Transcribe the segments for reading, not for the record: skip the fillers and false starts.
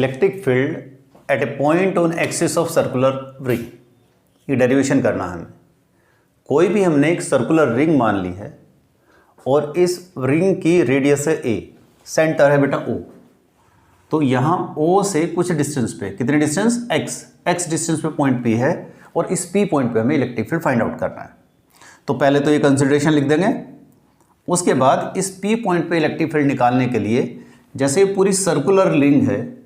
Electric field at A point on axis of circular ring, ये derivation करना है हमें। कोई भी हमने एक सर्कुलर रिंग मान ली है और इस रिंग की रेडियस है a, सेंटर है बेटा O, तो यहाँ O से कुछ डिस्टेंस पे, कितने डिस्टेंस x डिस्टेंस पे पॉइंट P है और इस P पॉइंट पे हमें इलेक्ट्रिक फील्ड फाइंड आउट करना है। तो पहले तो ये कंसिडरेशन लिख देंगे, उसके बाद इस P पॉइंट पे इलेक्ट्रिक फील्ड निकालने के लिए जैसे पूरी सर्कुलर रिंग है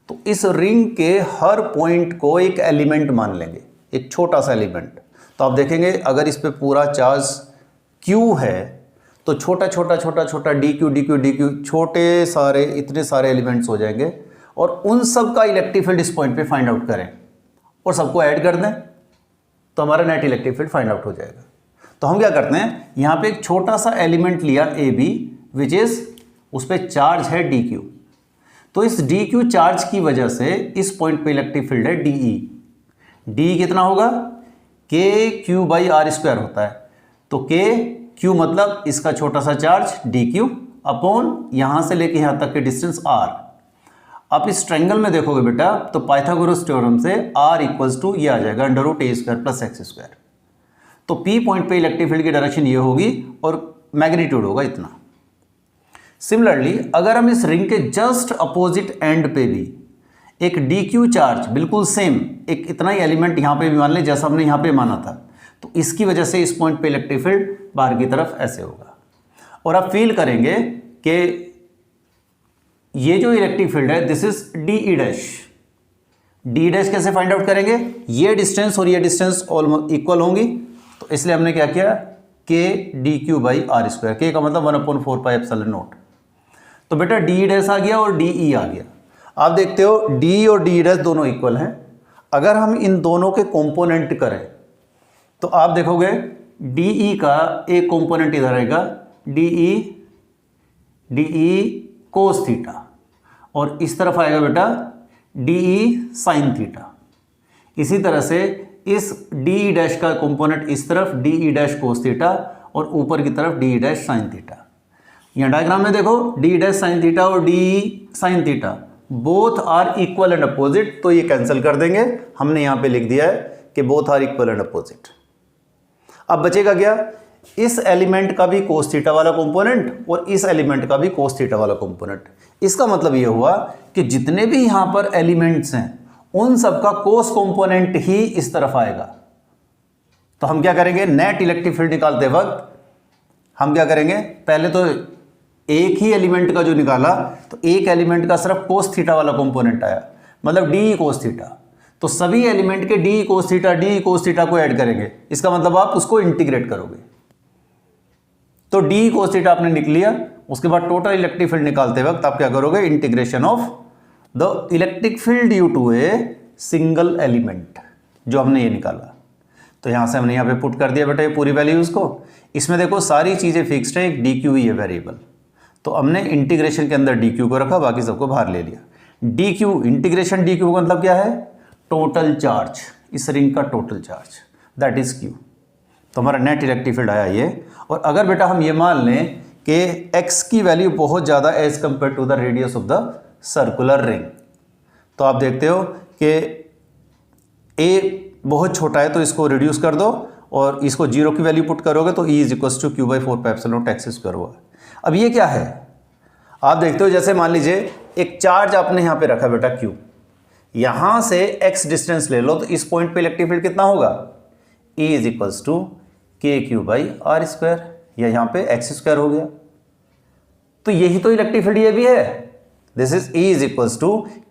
तो इस रिंग के हर पॉइंट को एक एलिमेंट मान लेंगे, एक छोटा सा एलिमेंट। तो आप देखेंगे अगर इस पे पूरा चार्ज Q है तो छोटा छोटा छोटा छोटा dq छोटे सारे इतने सारे एलिमेंट्स हो जाएंगे और उन सब का इलेक्ट्रिक फील्ड इस पॉइंट पे फाइंड आउट करें और सबको ऐड कर दें तो हमारा net electric field find out हो जाएगा। तो हम क्या करते हैं, यहाँ पे एक छोटा सा एलिमेंट लिया AB विच इज उस पर चार्ज है dq। तो इस dq चार्ज की वजह से इस पॉइंट पे इलेक्ट्रिक फील्ड है DE। DE कितना होगा, kq/r² होता है। तो q मतलब इसका छोटा सा चार्ज dq अपॉन यहाँ से लेके यहाँ तक के डिस्टेंस r। आप इस ट्रायंगल में देखोगे बेटा तो पाइथागोरस थ्योरम से r इक्वल्स टू ये आ जाएगा √a² + x²। तो P पॉइंट पे इलेक्ट्रिक फील्ड की डायरेक्शन ये होगी और मैग्नीट्यूड होगा इतना। सिमिलरली अगर हम इस रिंग के जस्ट अपोजिट एंड पे भी एक dq चार्ज बिल्कुल सेम एक इतना ही एलिमेंट यहाँ पे भी मान लें जैसा हमने यहाँ पे माना था, तो इसकी वजह से इस पॉइंट पे इलेक्ट्रिक फील्ड बाहर की तरफ ऐसे होगा। और आप फील करेंगे कि ये जो इलेक्ट्रिक फील्ड है दिस इज DE'। कैसे फाइंड आउट करेंगे, ये डिस्टेंस और ये डिस्टेंस ऑलमोस्ट इक्वल होंगी, तो इसलिए हमने क्या किया k dq/r², k का मतलब 1/4πε0। तो बेटा DE' आ गया और DE आ गया। आप देखते हो DE और DE' दोनों इक्वल हैं। अगर हम इन दोनों के कंपोनेंट करें तो आप देखोगे DE का एक कंपोनेंट इधर आएगा DE cos थीटा और इस तरफ आएगा बेटा DE sin थीटा। इसी तरह से इस DE' का कंपोनेंट इस तरफ DE' cos थीटा और ऊपर की तरफ DE' sin थीटा। यहाँ डायग्राम में देखो DE' sin थीटा और DE sin theta both are equal and opposite, तो ये कैंसिल कर देंगे। हमने यहाँ पे लिख दिया है कि both are equal and opposite. अब बचेगा क्या, इस एलिमेंट का भी cos थीटा वाला कंपोनेंट और इस एलिमेंट का भी cos थीटा वाला कंपोनेंट। इसका मतलब ये हुआ कि जितने भी यहाँ पर एलिमेंट्स हैं उन सब का cos कंपोनेंट ही इस तरफ आएगा। तो हम क्या करेंगे, नेट इलेक्ट्रिक फील्ड निकालते वक्त हम क्या करेंगे, पहले तो एक ही एलिमेंट का जो निकाला तो एक एलिमेंट का सिर्फ cos थीटा वाला कंपोनेंट आया, मतलब DE cos थीटा। तो सभी एलिमेंट के DE cos थीटा को ऐड करेंगे, इसका मतलब आप उसको इंटीग्रेट करोगे। तो DE cos थीटा आपने निकल लिया, उसके बाद टोटल इलेक्ट्रिक फील्ड निकालते वक्त आप क्या करोगे, integration of the electric field due to a single element, जो हमने ये निकाला। तो यहां से हमने यहाँ पे पुट कर दिया बेटा ये पूरी वैल्यूज को। इसमें देखो सारी चीजें फिक्स्ड है, एक DQ ही है वेरिएबल, तो हमने इंटीग्रेशन के अंदर DQ को रखा, बाकी सबको बाहर ले लिया। DQ इंटीग्रेशन DQ का मतलब क्या है, टोटल चार्ज, इस रिंग का total charge that is Q। तो हमारा नेट इलेक्ट्रिक फील्ड आया ये। और अगर बेटा हम ये मान लें कि x की वैल्यू बहुत ज़्यादा as compare to the radius of the circular ring, तो आप देखते हो कि a बहुत छोटा है तो इसको रिड्यूस कर दो और इसको 0 की वैल्यू पुट करोगे तो E = q/4πε0x² हुआ। अब ये क्या है, आप देखते हो जैसे मान लीजिए एक चार्ज आपने यहाँ पे रखा बेटा Q, यहाँ से x डिस्टेंस ले लो तो इस पॉइंट पे इलेक्ट्रिक फील्ड कितना होगा, E = kq/r², या यहाँ पे x² हो गया। तो यही तो इलेक्ट्रिक फील्ड ये भी है, दिस इज E =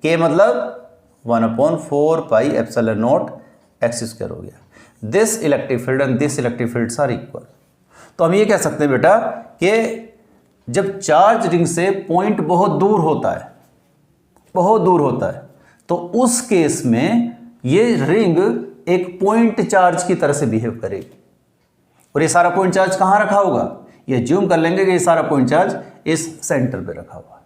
k मतलब 1/4πε0x² हो गया। This electric field and this electric fields are equal. तो हम ये कह सकते हैं बेटा कि जब चार्ज रिंग से पॉइंट बहुत दूर होता है तो उस केस में ये रिंग एक पॉइंट चार्ज की तरह से बिहेव करेगी। और ये सारा पॉइंट चार्ज कहाँ रखा होगा, ये ज्यूम कर लेंगे कि ये सारा पॉइंट चार्ज इस सेंटर पे रखा हुआ है।